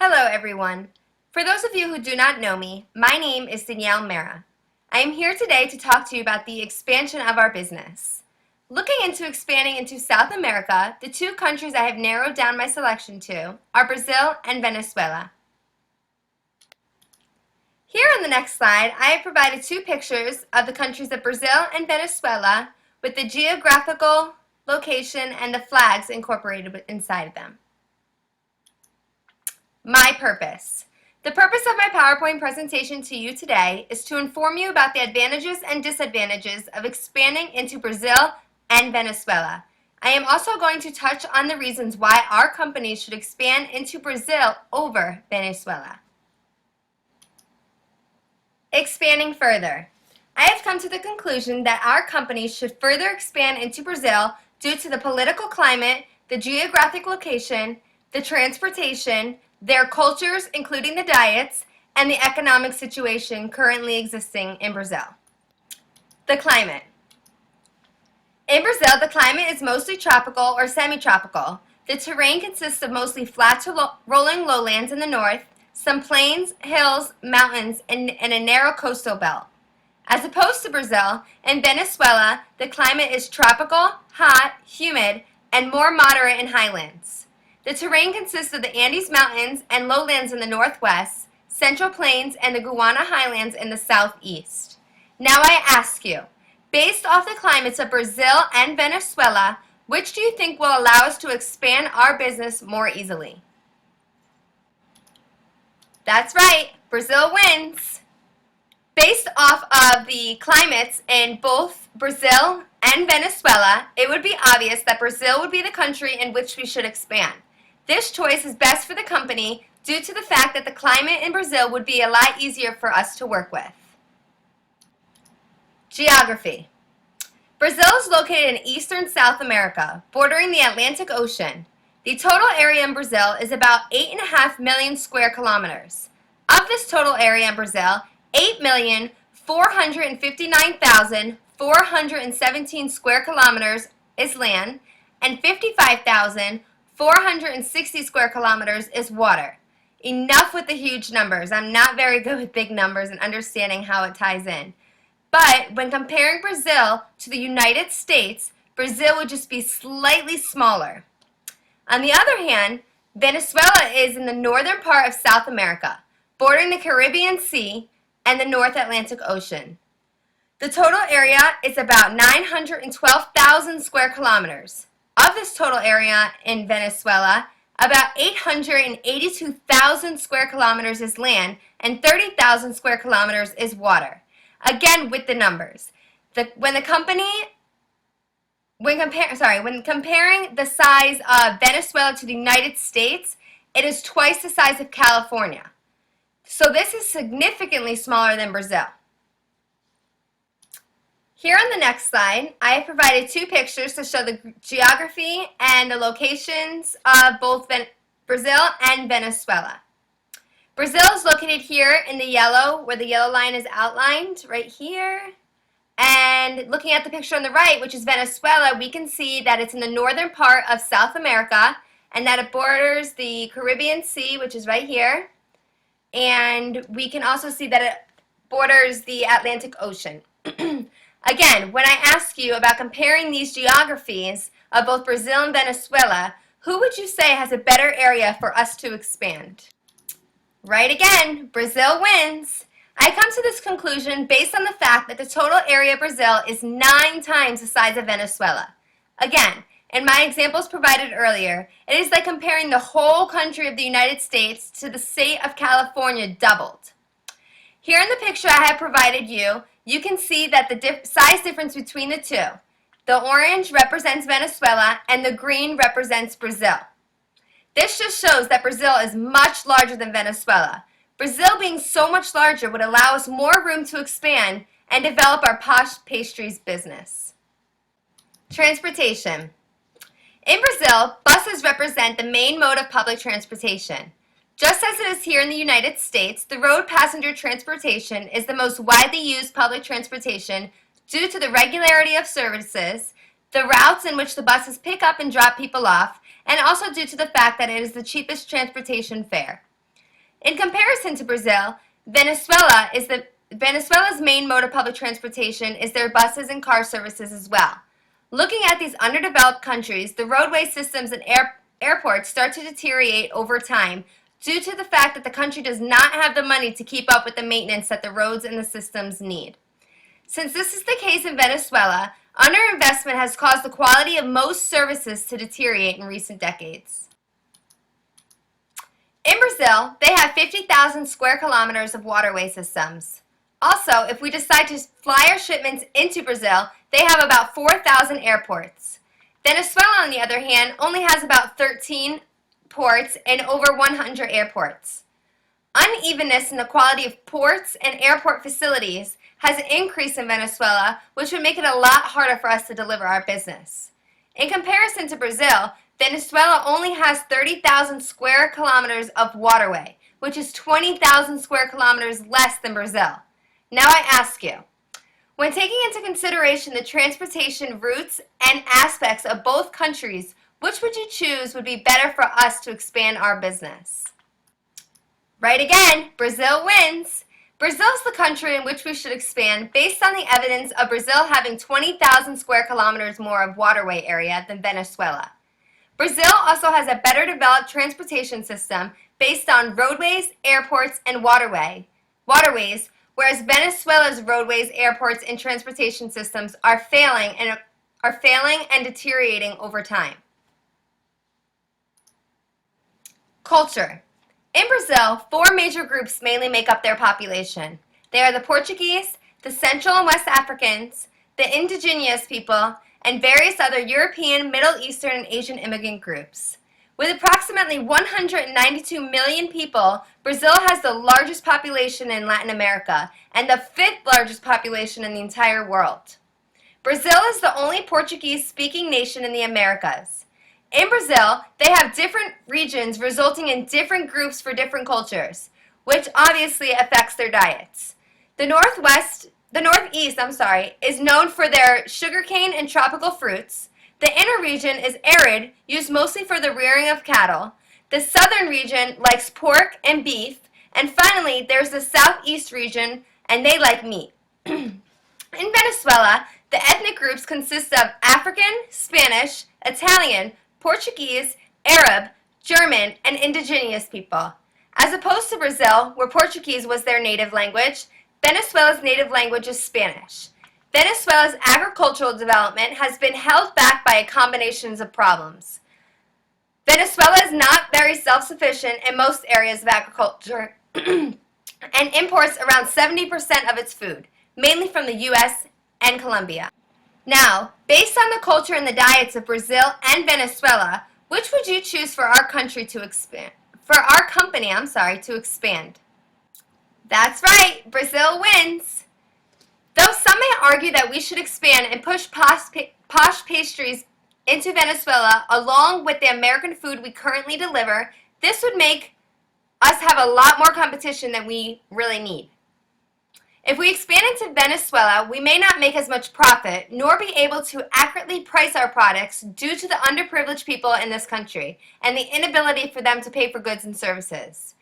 Hello, everyone. For those of you who do not know me, my name is Danielle Mera. I am here today to talk to you about the expansion of our business. Looking into expanding into South America, the two countries I have narrowed down my selection to are Brazil and Venezuela. Here on the next slide, I have provided two pictures of the countries of Brazil and Venezuela with the geographical location and the flags incorporated inside of them. My purpose. The purpose of my PowerPoint presentation to you today is to inform you about the advantages and disadvantages of expanding into Brazil and Venezuela. I am also going to touch on the reasons why our company should expand into Brazil over Venezuela. Expanding further. I have come to the conclusion that our company should further expand into Brazil due to the political climate, the geographic location, the transportation, their cultures, including the diets, and the economic situation currently existing in Brazil. The climate. In Brazil, the climate is mostly tropical or semi-tropical. The terrain consists of mostly flat to rolling lowlands in the north, some plains, hills, mountains, and a narrow coastal belt. As opposed to Brazil, in Venezuela, the climate is tropical, hot, humid, and more moderate in highlands. The terrain consists of the Andes Mountains and lowlands in the northwest, Central Plains, and the Guiana Highlands in the southeast. Now I ask you, based off the climates of Brazil and Venezuela, which do you think will allow us to expand our business more easily? That's right, Brazil wins. Based off of the climates in both Brazil and Venezuela, it would be obvious that Brazil would be the country in which we should expand. This choice is best for the company due to the fact that the climate in Brazil would be a lot easier for us to work with. Geography. Brazil is located in eastern South America, bordering the Atlantic Ocean. The total area in Brazil is about 8.5 million square kilometers. Of this total area in Brazil, 8,459,417 square kilometers is land, and 55,460 square kilometers is water. Enough with the huge numbers. I'm not very good with big numbers and understanding how it ties in. But when comparing Brazil to the United States, Brazil would just be slightly smaller. On the other hand, Venezuela is in the northern part of South America, bordering the Caribbean Sea and the North Atlantic Ocean. The total area is about 912,000 square kilometers. Of this total area in Venezuela, about 882,000 square kilometers is land and 30,000 square kilometers is water. Again, with the numbers. When comparing the size of Venezuela to the United States, it is twice the size of California. So this is significantly smaller than Brazil. Here on the next slide, I have provided two pictures to show the geography and the locations of both Brazil and Venezuela. Brazil is located here in the yellow, where the yellow line is outlined, right here. And looking at the picture on the right, which is Venezuela, we can see that it's in the northern part of South America and that it borders the Caribbean Sea, which is right here. And we can also see that it borders the Atlantic Ocean. Again, when I ask you about comparing these geographies of both Brazil and Venezuela, who would you say has a better area for us to expand? Right again, Brazil wins. I come to this conclusion based on the fact that the total area of Brazil is 9 times the size of Venezuela. Again, in my examples provided earlier, it is like comparing the whole country of the United States to the state of California doubled. Here in the picture I have provided you, you can see that the size difference between the two. The orange represents Venezuela and the green represents Brazil. This just shows that Brazil is much larger than Venezuela. Brazil being so much larger would allow us more room to expand and develop our posh pastries business. Transportation. In Brazil, buses represent the main mode of public transportation. Just as it is here in the United States, the road passenger transportation is the most widely used public transportation due to the regularity of services, the routes in which the buses pick up and drop people off, and also due to the fact that it is the cheapest transportation fare. In comparison to Brazil, Venezuela's main mode of public transportation is their buses and car services as well. Looking at these underdeveloped countries, the roadway systems and airports start to deteriorate over time due to the fact that the country does not have the money to keep up with the maintenance that the roads and the systems need. Since this is the case in Venezuela, underinvestment has caused the quality of most services to deteriorate in recent decades. In Brazil, they have 50,000 square kilometers of waterway systems. Also, if we decide to fly our shipments into Brazil, they have about 4,000 airports. Venezuela, on the other hand, only has about 13 ports and over 100 airports. Unevenness in the quality of ports and airport facilities has increased in Venezuela, which would make it a lot harder for us to deliver our business. In comparison to Brazil, Venezuela only has 30,000 square kilometers of waterway, which is 20,000 square kilometers less than Brazil. Now I ask you, when taking into consideration the transportation routes and aspects of both countries, which would you choose would be better for us to expand our business? Right again, Brazil wins. Brazil is the country in which we should expand based on the evidence of Brazil having 20,000 square kilometers more of waterway area than Venezuela. Brazil also has a better developed transportation system based on roadways, airports, and waterways, whereas Venezuela's roadways, airports, and transportation systems are failing and deteriorating over time. Culture. In Brazil, 4 major groups mainly make up their population. They are the Portuguese, the Central and West Africans, the indigenous people, and various other European, Middle Eastern, and Asian immigrant groups. With approximately 192 million people, Brazil has the largest population in Latin America and the 5th largest population in the entire world. Brazil is the only Portuguese-speaking nation in the Americas. In Brazil, they have different regions resulting in different groups for different cultures, which obviously affects their diets. The Northeast, is known for their sugarcane and tropical fruits. The inner region is arid, used mostly for the rearing of cattle. The southern region likes pork and beef. And finally, there's the southeast region, and they like meat. In Venezuela, the ethnic groups consist of African, Spanish, Italian, Portuguese, Arab, German, and indigenous people. As opposed to Brazil, where Portuguese was their native language, Venezuela's native language is Spanish. Venezuela's agricultural development has been held back by a combination of problems. Venezuela is not very self-sufficient in most areas of agriculture and imports around 70% of its food, mainly from the U.S. and Colombia. Now, based on the culture and the diets of Brazil and Venezuela, which would you choose for our country to expand? For our company, to expand. That's right, Brazil wins. Though some may argue that we should expand and push posh pastries into Venezuela along with the American food we currently deliver, this would make us have a lot more competition than we really need. If we expand into Venezuela, we may not make as much profit, nor be able to accurately price our products due to the underprivileged people in this country and the inability for them to pay for goods and services.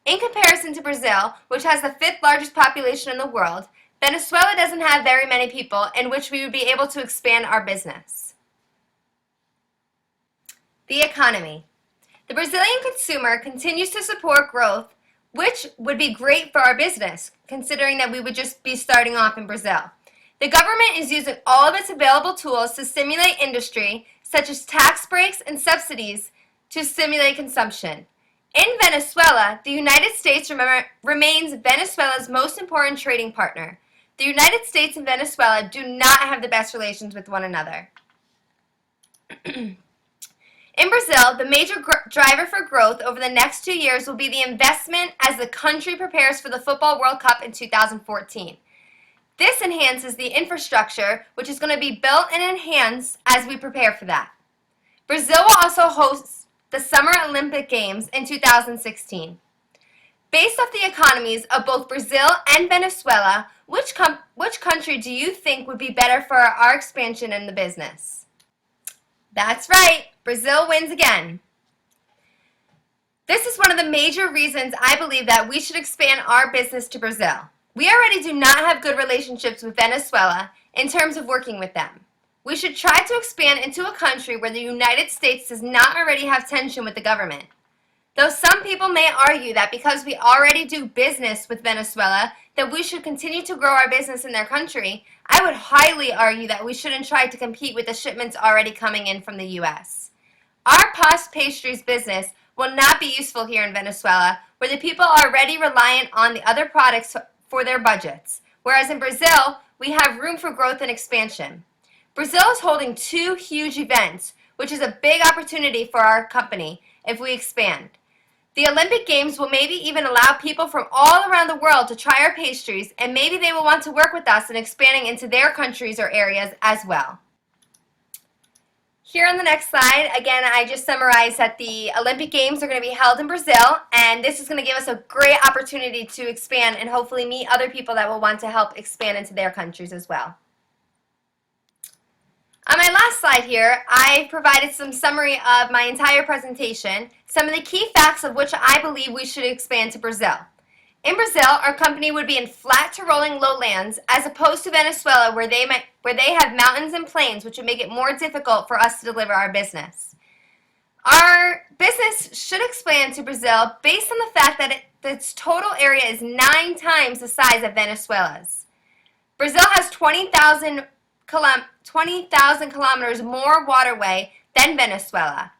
In comparison to Brazil, which has the 5th largest population in the world, Venezuela doesn't have very many people in which we would be able to expand our business. The economy. The Brazilian consumer continues to support growth, which would be great for our business, considering that we would just be starting off in Brazil. The government is using all of its available tools to stimulate industry, such as tax breaks and subsidies, to stimulate consumption. In Venezuela, the United States remains Venezuela's most important trading partner. The United States and Venezuela do not have the best relations with one another. In Brazil, the major driver for growth over the next 2 years will be the investment as the country prepares for the Football World Cup in 2014. This enhances the infrastructure, which is going to be built and enhanced as we prepare for that. Brazil will also host the Summer Olympic Games in 2016. Based off the economies of both Brazil and Venezuela, which country do you think would be better for our expansion in the business? That's right, Brazil wins again. This is one of the major reasons I believe that we should expand our business to Brazil. We already do not have good relationships with Venezuela in terms of working with them. We should try to expand into a country where the United States does not already have tension with the government. Though some people may argue that because we already do business with Venezuela, that we should continue to grow our business in their country, I would highly argue that we shouldn't try to compete with the shipments already coming in from the U.S. Our Posh Pastries business will not be useful here in Venezuela, where the people are already reliant on the other products for their budgets, whereas in Brazil, we have room for growth and expansion. Brazil is holding 2 huge events, which is a big opportunity for our company if we expand. The Olympic Games will maybe even allow people from all around the world to try our pastries, and maybe they will want to work with us in expanding into their countries or areas as well. Here on the next slide, again, I just summarized that the Olympic Games are going to be held in Brazil, and this is going to give us a great opportunity to expand and hopefully meet other people that will want to help expand into their countries as well. On my last slide here, I provided some summary of my entire presentation, some of the key facts of which I believe we should expand to Brazil. In Brazil, our company would be in flat to rolling lowlands as opposed to Venezuela where they have mountains and plains, which would make it more difficult for us to deliver our business. Our business should expand to Brazil based on the fact that its total area is 9 times the size of Venezuela's. Brazil has 20,000 kilometers more waterway than Venezuela.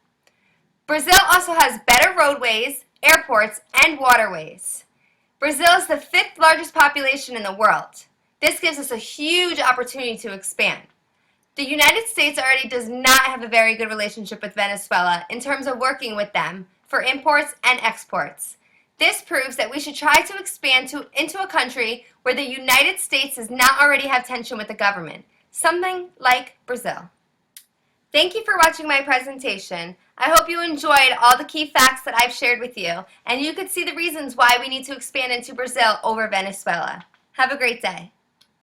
Brazil also has better roadways, airports, and waterways. Brazil is the 5th largest population in the world. This gives us a huge opportunity to expand. The United States already does not have a very good relationship with Venezuela in terms of working with them for imports and exports. This proves that we should try to expand into a country where the United States does not already have tension with the government, something like Brazil. Thank you for watching my presentation. I hope you enjoyed all the key facts that I've shared with you, and you could see the reasons why we need to expand into Brazil over Venezuela. Have a great day.